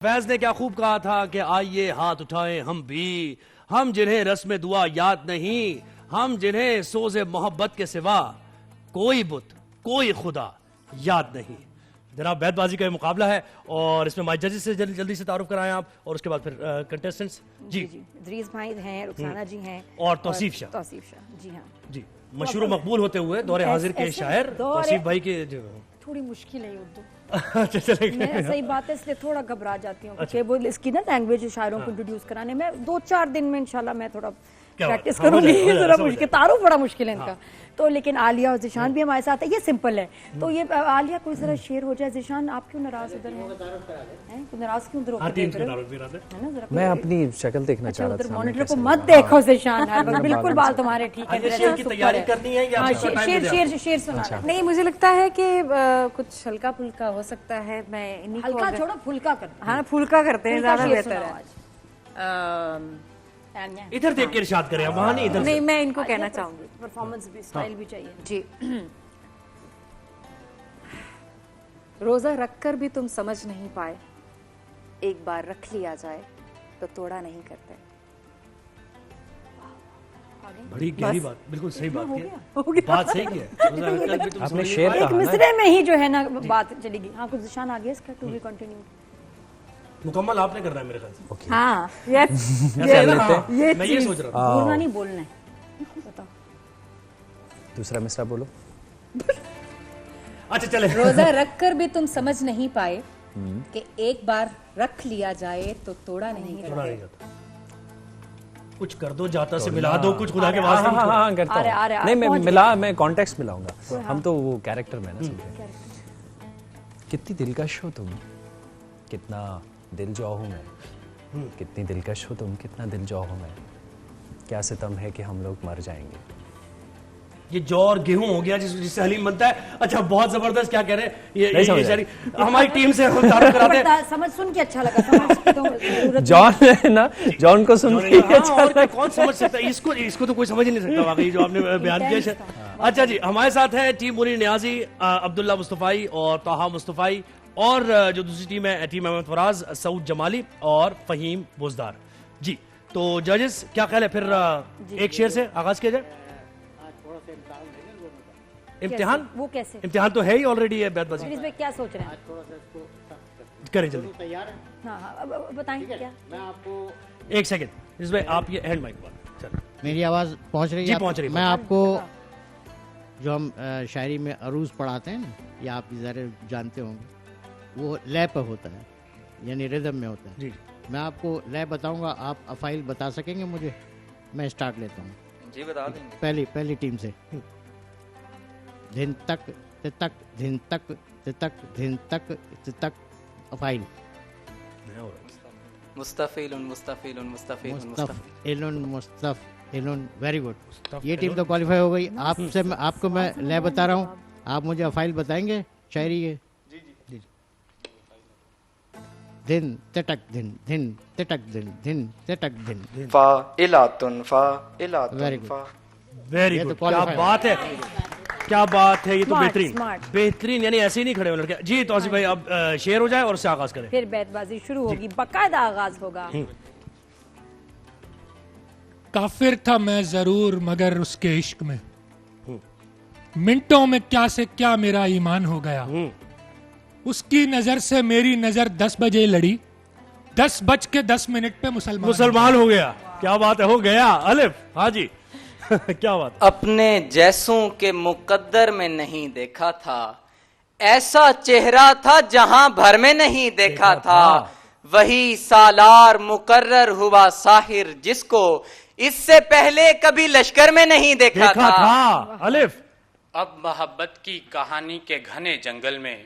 फैज ने क्या खूब कहा था कि आइए हाथ उठाएं हम भी, हम जिन्हें रस्म दुआ याद नहीं, हम जिन्हें सोज़े मोहब्बत के सिवा कोई बुत कोई खुदा याद नहीं। जनाब बैतबाजी का ये मुकाबला है और इसमें माई जजेस से जल्दी से तारुफ कराएं आप और उसके बाद फिर कंटेस्टेंट्स। जी इदरीस भाई हैं, रुखसाना जी हैं और तौसीफ शाह। जी हाँ जी, मशहूर मकबूल होते हुए दौरे हाजिर के शायर तौसीफ भाई के थोड़ी मुश्किल है उर्दू। मैं सही बात है, इसलिए थोड़ा घबरा जाती हूँ कि वो इसकी ना लैंग्वेज शायरों को इंट्रोड्यूस कराने में 2-4 दिन में इंशाल्लाह मैं थोड़ा प्रैक्टिस करूंगी। जरा मुश्किल, तारुफ बड़ा मुश्किल है इनका। तो लेकिन आलिया और जिशान भी हमारे साथ है, ये सिंपल है। तो ये आलिया कोई जरा शेर हो जाए। जिशान आप क्यों नाराज उधर हैं? नाराज क्यों उधर है ना? मैं अपनी शक्ल देखना चाह रहा था। मॉनिटर को मत देखो जिशान, बिल्कुल बाल तुम्हारे ठीक है। शेर की तैयारी करनी है या शेर सुना। नहीं, मुझे लगता है कि कुछ हल्का फुल्का हो सकता है। मैं इन्हीं को हल्का छोड़ो, फुल्का कर। हाँ, फुल्का करते हैं, ज्यादा बेहतर है। इधर देख के इरशाद करें, वहां नहीं, इधर नहीं, मैं इनको कहना चाहूंगी परफॉर्मेंस भी, स्टाइल भी चाहिए जी। रोजा रखकर भी तुम समझ नहीं पाए, एक बार रख लिया जाए तो तोड़ा नहीं करते। बड़ी गहरी बात, बिल्कुल सही बात की बात सही की है। आपने शेर एक मिसरे में ही जो है ना बात चलेगी। हाँ, कुछ निशान आ गया इसका, टू बी कंटिन्यू। मुकम्मल आपने करना है मेरे ख्याल से। हाँ, मैं ये सोच रहा था। बोलना नहीं, बोलना है। बताओ दूसरा मिसरा बोलो। अच्छा चले। रोजा रखकर भी तुम समझ नहीं पाए कि एक बार रख लिया जाए तो तोड़ा नहीं करते। कुछ कर दो, जाता से मिला दो कुछ, खुदा के वास्ते। हाँ, करता हूँ। नहीं, मैं कॉन्टेक्स्ट मिलाऊंगा। हम तो वो कैरेक्टर में ना समझे। कितनी दिलकश हो तुम, कितना दिल जौ हूँ मैं, कितनी दिलकश हो तुम, कितना दिल जौ हूँ मैं, क्या सितम है कि हम लोग मर जाएंगे। ये जौ और गेहूं हो गया जिससे हलीम बनता है। अच्छा, बहुत जबरदस्त, क्या कह रहे हैं ये हमारी टीम से हम तारुफ कराते हैं। समझ सुन के अच्छा लगा। जॉन है ना, जॉन को सुन के अच्छा लगा। कौन समझ सकता है इसको तो कोई समझ ही नहीं सकता वाकई जो आपने बयान किया। अच्छा जी, हमारे साथ है टीम मुनीर नियाजी, अब्दुल्ला मुस्तफाई और ताहा मुस्तफाई, और जो दूसरी टीम है टीम अहमद फराज, सऊद जमाली और फहीम बुजदार। जी, तो जजेस क्या ख्याल है, फिर एक शेर से आगाज किया जाए। इम्तिहान वो कैसे? इम्तिहान तो है ही ऑलरेडी है बैतबाजी। इसमें क्या सोच रहे हैं? करें जल्दी। हाँ, अब बताएं क्या। मैं आपको एक सेकंड इसमें आप ये हैंड माइक पर मेरी आवाज पहुंच रही है? जी, पहुंच रही है। मैं आपको जो हम शायरी में अरूज पढ़ाते हैं ना, या आप ज़रा जानते होंगे, वो लय पर होता है, यानी रिदम में होता है जी। मैं आपको लय बताऊंगा, आप अफाइल बता सकेंगे मुझे? मैं स्टार्ट लेता हूँ जी, बता देंगे। पहली टीम से। धिन तक तितक, धिन तक तितक, धिन तक तितक, अफाइल। मुस्तफिलुन मुस्तफिलुन मुस्तफिलुन मुस्तफिलुन मुस्तफिलुन, वेरी गुड। ये टीम तो क्वालिफाई हो गई। आपसे आपको मैं लय बता रहा हूँ, आप मुझे अफाइल बताएंगे शायरी के? जी। धिन तितक, धिन धिन तितक, धिन धिन तितक, धिन फा इलातुन फा इलातुन Very good. फा। वेरी गुड, क्या बात है, क्या बात है। ये तो बेहतरीन बेहतरीन, यानी ऐसे ही नहीं खड़े हो लड़के। जी तौसीफ भाई, अब शेर हो जाए और उससे आगाज करें। फिर बैतबाजी शुरू होगी, बाकायदा आगाज होगा। काफिर था मैं जरूर मगर उसके इश्क में, मिनटों में क्या से क्या मेरा ईमान हो गया। उसकी नजर से मेरी नजर 10 बजे लड़ी, 10:10 पे मुसलमान हो गया। क्या बात है, हो गया अलिफ। हाँ जी। क्या बात। अपने जैसों के मुकद्दर में नहीं देखा था, ऐसा चेहरा था जहां भर में नहीं देखा था। वही सालार मुकर्रर हुआ साहिर जिसको इससे पहले कभी लश्कर में नहीं देखा था। अलिफ। अब मोहब्बत की कहानी के घने जंगल में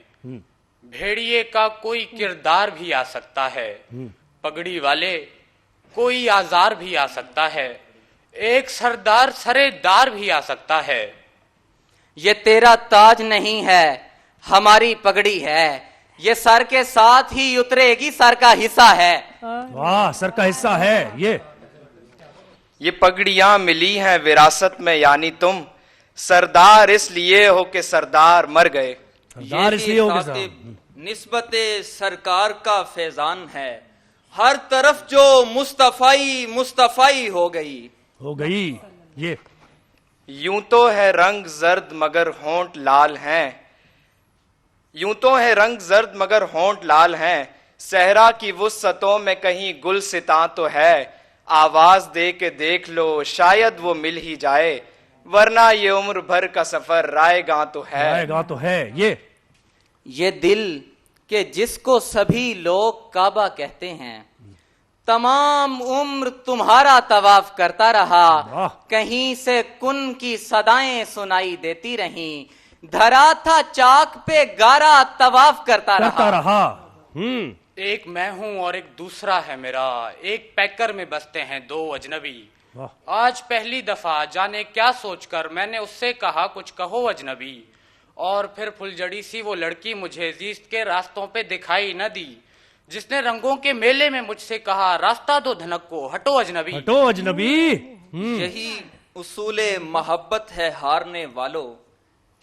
भेड़िए का कोई किरदार भी आ सकता है, पगड़ी वाले कोई आजार भी आ सकता है, एक सरदार सरेदार भी आ सकता है। ये तेरा ताज नहीं है, हमारी पगड़ी है, ये सर के साथ ही उतरेगी, सर का हिस्सा है। वाह, सर का हिस्सा है ये पगड़ियां मिली हैं विरासत में, यानी तुम सरदार इसलिए हो कि सरदार मर गए। सरदार इसलिए हो कि निस्बते सरकार का फैजान है, हर तरफ जो मुस्तफाई मुस्तफाई हो गई। ये यूं तो है रंग जर्द मगर होंठ लाल हैं, यूं तो है रंग जर्द मगर होंठ लाल हैं, सहरा की वुस्सतों में कहीं गुल सिता तो है, आवाज दे के देख लो शायद वो मिल ही जाए, वरना ये उम्र भर का सफर रायगां तो है। रायगां तो है। ये दिल के जिसको सभी लोग काबा कहते हैं, तमाम उम्र तुम्हारा तवाफ करता रहा, कहीं से कुन की सदाएं सुनाई देती रहीं, धरा था चाक पे गारा तवाफ करता रहा। एक मैं हूं और एक दूसरा है मेरा, एक पैकर में बसते हैं दो अजनबी। आज पहली दफा जाने क्या सोचकर मैंने उससे कहा कुछ कहो अजनबी, और फिर फुलझड़ी सी वो लड़की मुझे जीस्त के रास्तों पे दिखाई न दी, जिसने रंगों के मेले में मुझसे कहा रास्ता दो धनक को, हटो अजनबी। हटो अजनबी। यही उसूले मोहब्बत है हारने वालों,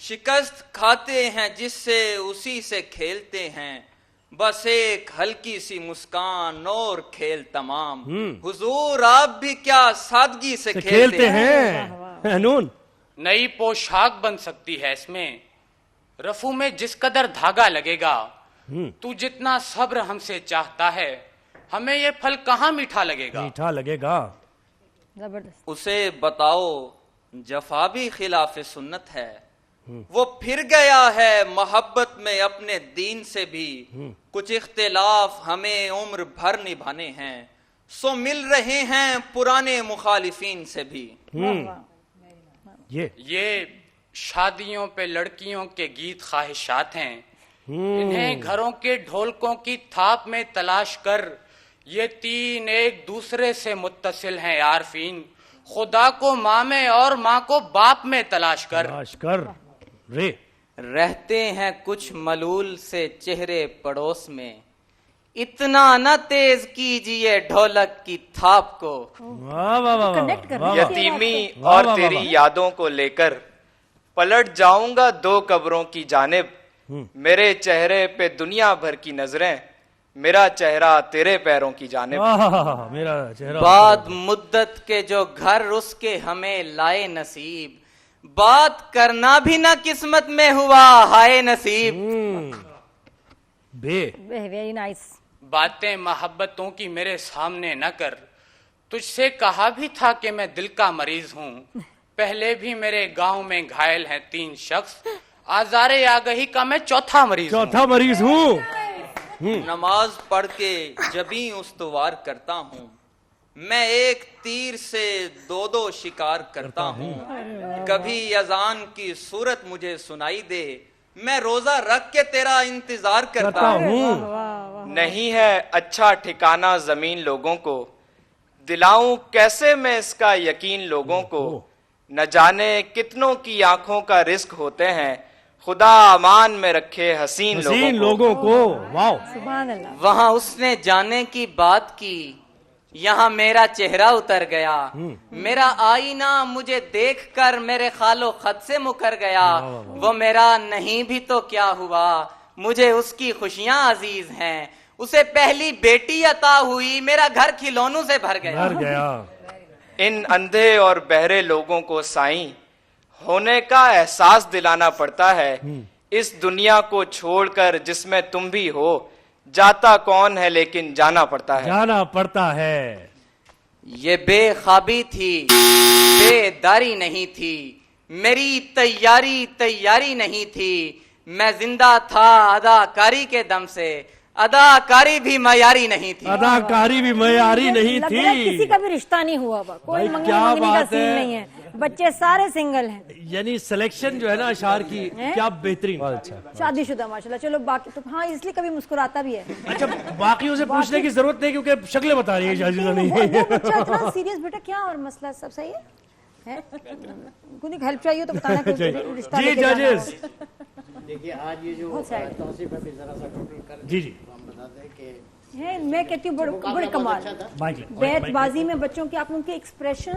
शिकस्त खाते हैं जिससे उसी से खेलते हैं, बस एक हल्की सी मुस्कान और खेल तमाम। हुजूर आप भी क्या सादगी से खेलते हैं। नून नई पोशाक बन सकती है इसमें, रफू में जिस कदर धागा लगेगा, तू जितना सब्र हमसे चाहता है, हमें ये फल कहाँ मीठा लगेगा। जबरदस्त। उसे बताओ जफा भी खिलाफ सुन्नत है, वो फिर गया है मोहब्बत में अपने दीन से भी, कुछ इख्तिलाफ हमें उम्र भर निभाने हैं, सो मिल रहे हैं पुराने मुखालिफिन से भी। ये शादियों पे लड़कियों के गीत ख्वाहिशात हैं, इन्हें घरों के ढोलकों की थाप में तलाश कर, ये तीन एक दूसरे से मुत्तसिल हैं यारफीन, खुदा को माँ में और माँ को बाप में तलाश कर। रहते हैं कुछ मलूल से चेहरे पड़ोस में, इतना न तेज कीजिए ढोलक की थाप को। यतीमी और तेरी यादों को लेकर पलट जाऊंगा दो कब्रों की जानिब, मेरे चेहरे पे दुनिया भर की नजरें, मेरा चेहरा तेरे पैरों की जानिब। मेरा चेहरा बाद मुद्दत के जो घर उसके हमें लाए नसीब, बात करना भी ना किस्मत में हुआ हाय नसीब। Very nice. बातें मोहब्बतों की मेरे सामने न कर, तुझसे कहा भी था कि मैं दिल का मरीज हूँ, पहले भी मेरे गांव में घायल हैं 3 शख्स, आजारे आगही का मैं चौथा मरीज हूँ। नमाज पढ़ के जबी उस्तवार करता हूँ, मैं एक तीर से 2 शिकार करता हूँ, कभी अजान की सूरत मुझे सुनाई दे, मैं रोजा रख के तेरा इंतजार करता हूँ। नहीं है अच्छा ठिकाना जमीन लोगों को, दिलाऊं कैसे मैं इसका यकीन लोगों को, न जाने कितनों की आंखों का रिस्क होते हैं, खुदा अमान में रखे हसीन लोगों को। वाह सुभान अल्लाह। वहाँ उसने जाने की बात की, यहाँ मेरा चेहरा उतर गया, मेरा आईना मुझे देखकर मेरे खालो खत से मुकर गया, वो मेरा नहीं भी तो क्या हुआ, मुझे उसकी खुशियां अजीज हैं, उसे पहली बेटी अता हुई, मेरा घर खिलौनों से भर गया। इन अंधे और बहरे लोगों को साईं होने का एहसास दिलाना पड़ता है, इस दुनिया को छोड़कर जिसमें तुम भी हो, जाता कौन है लेकिन जाना पड़ता है। ये बेख्वाबी थी, बेदारी नहीं थी, मेरी तैयारी नहीं थी, मैं जिंदा था अदाकारी के दम से, अदाकारी भी मयारी नहीं थी। किसी का भी रिश्ता नहीं हुआ, कोई मंगनी का सीन नहीं है, बच्चे सारे सिंगल हैं। यानी सिलेक्शन जो है ना अशार की क्या बेहतरीन। शादीशुदा माशाल्लाह। चलो बाकी तो हाँ, इसलिए कभी मुस्कुराता भी है। अच्छा बाकियों से पूछने की जरूरत नहीं क्योंकि शक्लें बता रही है शादीशुदा नहीं है। बच्चा इतना सीरियस बेटा, क्या और मसला सब सही है? कुछ हेल्प चाहिए तो बताना। जी जजेस देखिए आज ये जो तौसीफ अभी जरा सा टोटल कर जी हम बता दें कि है, मैं कहती हूँ बड़े कमाल। बैतबाजी में बच्चों के आप लोगों के एक्सप्रेशन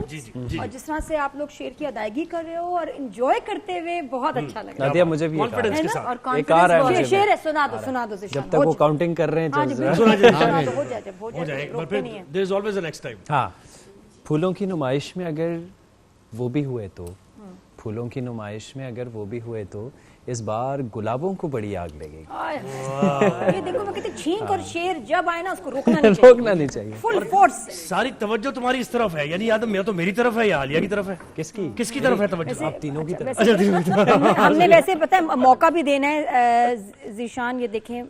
और जिस तरह से आप लोग शेर की अदायगी कर रहे हो और एंजॉय करते हुए बहुत अच्छा लग रहा है। नादिया मुझे भी कॉन्फिडेंस के साथ और एक आ रहा है कॉन्फिडेंस मुझे भी। शेर है, सुना दो जब तक वो काउंटिंग कर रहे हैं हाँ जी, चल बिल्कुल, रहा है। सुना दो, हो जाए जब हो हो जाए जाए एक बार रोकते फिर नहीं है। There is always a next time. हाँ, फूलों की नुमाइश में अगर वो भी हुए तो, फूलों की नुमाइश में अगर वो भी हुए तो इस बार गुलाबों को बड़ी आग लगेगी। ये देखो मैं कहती छींक और शेर जब आए ना उसको रोकना नहीं चाहिए, रोकना नहीं चाहिए। फुल फोर्स से। सारी तवज्जो तुम्हारी इस तरफ है, यानी या तो मैं तो मेरी तरफ है या आलिया की तरफ है। किसकी तरफ है तवज्जो? आप तीनों की तरफ। वैसे हमने वैसे पता है मौका भी देना है। जीशान ये देखें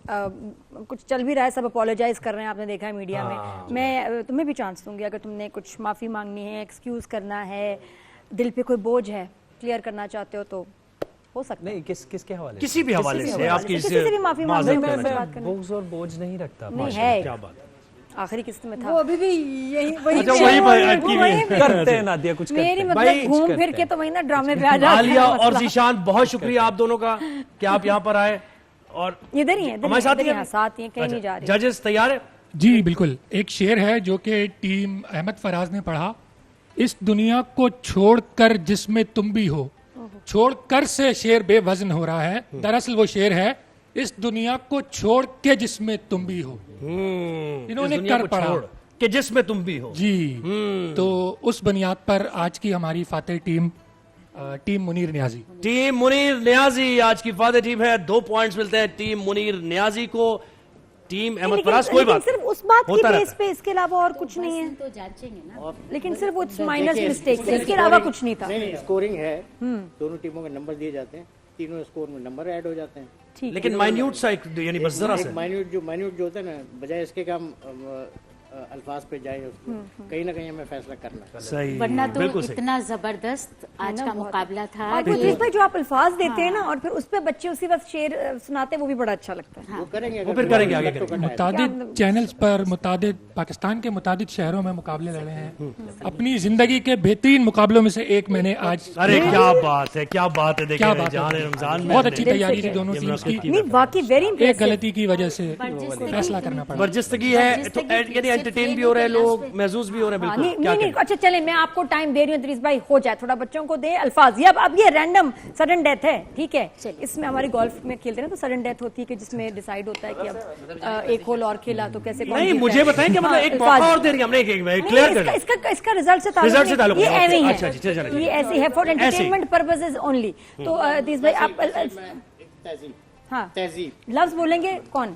कुछ चल भी रहा है, सब अपोलोजाइज कर रहे हैं, आपने देखा है मीडिया में। मैं तुम्हें भी चांस दूंगी, अगर तुमने कुछ माफी मांगनी है, एक्सक्यूज करना है, दिल पे कोई बोझ है, क्लियर करना चाहते हो तो हो सकता है। नहीं, किसके हवाले? किसी भी हवाले से आपकी किसी से भी माफी मांगने में बात करना बोझ और बोझ नहीं रखता। नहीं है। क्या बात है। आखिरी किस्त में था वो अभी भी यही अच्छा, वही करते हैं नादिया, कुछ करते मेरी हैं। मतलब घूम फिर के तो वही ना ड्रामे पे आ जाते हैं। आलिया और जीशान, बहुत शुक्रिया आप दोनों का कि आप यहाँ पर आए और इधर ही है, हमारे साथ ही हैं? साथ ही हैं, कहीं नहीं जा रही। जजेस तैयार है? जी बिल्कुल। एक शेर है जो कि टीम अहमद फराज ने पढ़ा, इस दुनिया को छोड़कर जिसमें तुम भी हो। छोड़कर से शेर बेवजन हो रहा है, दरअसल वो शेर है इस दुनिया को छोड़ के जिसमें तुम भी हो। इन्होंने कर पढ़ा कि जिसमें तुम भी हो। जी। तो उस बुनियाद पर आज की हमारी फातेह टीम मुनीर नियाजी। टीम मुनीर नियाजी आज की फातेह टीम है। 2 पॉइंट्स मिलते हैं टीम मुनीर नियाजी को। टीम अहमद फराज कोई बात सिर्फ उस बात की होता बेस रहता पे, इसके अलावा और कुछ नहीं है। तो जांचेंगे ना, लेकिन सिर्फ वो माइनस मिस्टेक, इसके अलावा कुछ नहीं था। नहीं, स्कोरिंग है, दोनों टीमों के नंबर दिए जाते हैं, तीनों स्कोर में नंबर ऐड हो जाते हैं। ठीक, लेकिन माइन्यूट सा एक, यानी बस जरा सा माइन्यूट जो होता है ना, बजाय इसके काम अल्फाज पे जाए, उसको कहीं ना कहीं हमें फैसला करना है। सही, वरना तो बिल्कुल सही। इतना जबरदस्त आज का मुकाबला था। और गुरजीत भाई जो आप अल्फाज देते हैं ना और फिर उस पे बच्चे उसी वक्त शेर सुनाते हैं, वो भी बड़ा अच्छा लगता है। वो करेंगे, वो फिर करेंगे आगे करेंगे। मुतादिद चैनल्स पर पाकिस्तान के मुतादिद शहरों में मुकाबले लड़े हैं। अपनी जिंदगी के बेहतरीन मुकाबलों में से एक मैंने आज। अरे क्या बात है, क्या बात है। क्या बात जहां है, रमजान में बहुत अच्छी तैयारी थी दोनों टीम्स की। नहीं वाकई वेरी एक इंप्रेसिव। गलती की वजह से फैसला करना पड़ा। बर्जिस्तगी है तो यानी एंटरटेन भी हो रहे हैं लोग, महसूस भी हो रहे हैं। बिल्कुल क्या नहीं, करें? अच्छा चले मैं आपको टाइम दे रही हूँ, दरीस भाई हो जाए, थोड़ा बच्चों को दे अल्फाज। ये अब ये रैंडम सडन डेथ है, ठीक है। इसमें हमारी गोल्फ में खेलते हैं ना, तो सडन डेथ होती है कि जिसमें डिसाइड होता है कि अब एक होल और खेला तो कैसे कौन नहीं, जीता मुझे है। बताएं कि मतलब एक अल्फाज। मौका और दे रही है हमने, एक क्लियर कर नहीं, इसका रिजल्ट से रिजल्ट से ताल्लुक ये है। ऐसे ही अच्छा जी, चलिए, है, चलिए। ये ऐसे है फॉर एंटरटेनमेंट पर्पसेस ओनली। तो दीस भाई आप हाँ तहजीब लफ्ज बोलेंगे कौन?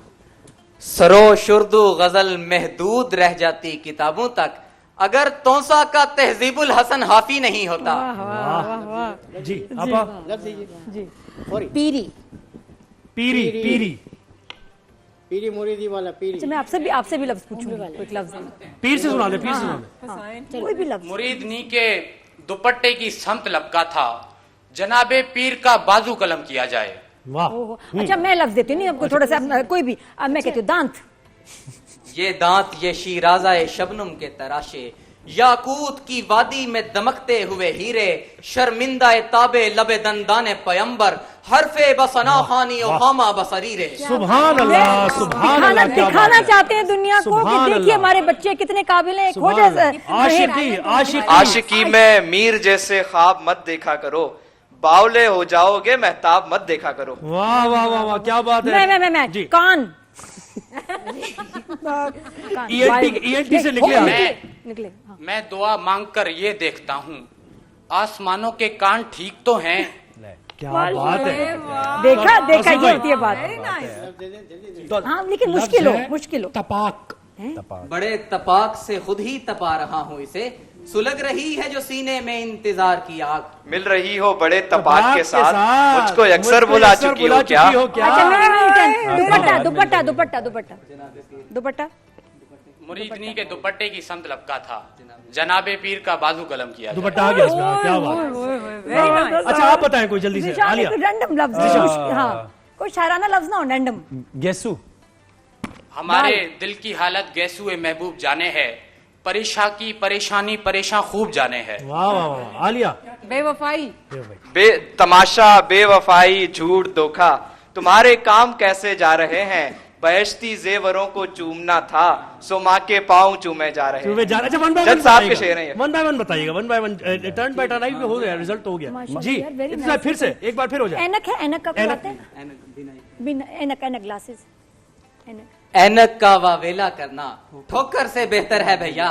सरो शुर्दु गजल महदूद रह जाती किताबों तक, अगर तौसा का तहजीबुल हसन हाफी नहीं होता। जी आपा लफ्ज दीजिए जी पीरी। पीरी पीरी पीरी मुरीदी वाला पीरी। अच्छा मैं आपसे भी लफ्ज पूछूंगी, कोई लफ्ज पीर से सुना दे, पीर से सुना दे। कोई भी लफ्ज। मुरीदनी के दुपट्टे की समत लपका था, जनाबे पीर का बाजू कलम किया जाए। वाह। अच्छा मैं लफ्ज देती हूँ, नहीं आपको थोड़ा सा कोई भी। अब मैं कहती हूँ दांत। ये दांत ये शीराजा शबनम के तराशे, याकूत की वादी में दमकते हुए हीरे, शर्मिंदा ताबे लबे दंदाने पयंबर, हरफे बसना खानी ओहामा बसरीरे। सुभान अल्लाह, सुभान अल्लाह। दिखाना चाहते हैं दुनिया को कि देखिए हमारे बच्चे कितने काबिल हैं। आशिकी में मीर जैसे ख्वाब मत देखा करो, बावले हो जाओगे महताब मत देखा करो। वाह वाह वाह वाह, क्या बात है। मैं जी कान ENT से निकले आप। निकले। मैं दुआ मांगकर ये देखता हूँ, आसमानों के कान ठीक तो हैं। क्या बात है। देखा ये होती है बात। हाँ लेकिन मुश्किल हो। तपाक। बड़े तपाक से खुद ही तपा रहा हूँ इसे, सुलग रही है जो सीने में इंतजार की आग। मिल रही हो बड़े तपाक के साथ, मुझको अक्सर बुला चुकी हो क्या? अच्छा दुपट्टा मुरीदनी के दुपट्टे की समत लपका था, जनाबे पीर का बाजू कलम किया जाए। दुपट्टा आ गया इसमें, क्या बात। अच्छा आप बताएं कोई जल्दी से। आलिया रैंडम लफ्ज, हाँ कोई शायराना लफ्ज ना हो, रैंडम। गेसू। हमारे दिल की हालत गैसुए महबूब जाने है, परेशा की परेशानी परेशान खूब जाने है। वाह वाह वाह। आलिया बेवफाई। तमाशा बेवफाई झूठ धोखा, तुम्हारे काम कैसे जा रहे हैं, बहश्ती जेवरों को चूमना था, सो माँ के पाँव चूमे जा रहे। अच्छा, वन बाय जज साहब के शेर हैं ये। वन बाय वन बताइएगा, one by one, turn by turn हो गया, रिजल्ट तो हो गया जी। इतना फिर से एक बार फिर हो जाए। ऐनक है, ऐनक का कोई बात है? ऐनक, ऐनक ग्लासेस, ऐनक। ऐनक का वावेला करना ठोकर से बेहतर है भैया।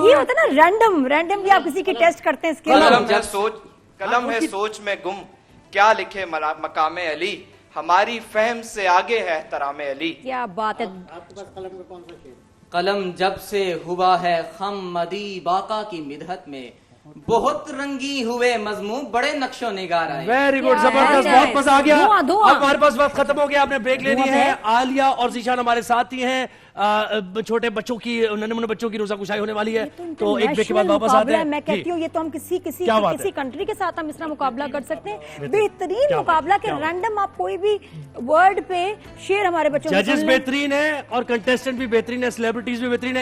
ये होता है ना रैंडम, रैंडम आप किसी की टेस्ट करते हैं इसके। कलम है सोच में गुम, क्या लिखे मकामे अली, हमारी फहम से आगे है एहतरामे अली। क्या बात है। आपके पास कलम का कौन सा शेर? कलम जब से हुआ है खम मदी बाका की मिदहत में, बहुत रंगी हुए मजमू बड़े नक्शो निगार आए। वेरी गुड, जबरदस्त, बहुत मजा आ गया। अब हमारे पास वक्त खत्म हो गया, आपने ब्रेक ले ली है। आलिया और ज़ीशान हमारे साथ ही हैं। छोटे बच्चों की, नन्हे मुन्ने बच्चों की रोजा कुशाई होने वाली है, तो एक ब्रेक के बाद वापस आते हैं। मैं कहती हूँ ये तो हम किसी कंट्री के साथ हम इस तरह मुकाबला कर सकते हैं। बेहतरीन मुकाबला के रैंडम आप कोई भी वर्ड पे शेर हमारे बच्चों। जजेस बेहतरीन है और कंटेस्टेंट भी बेहतरीन है, सेलिब्रिटीज भी बेहतरीन है।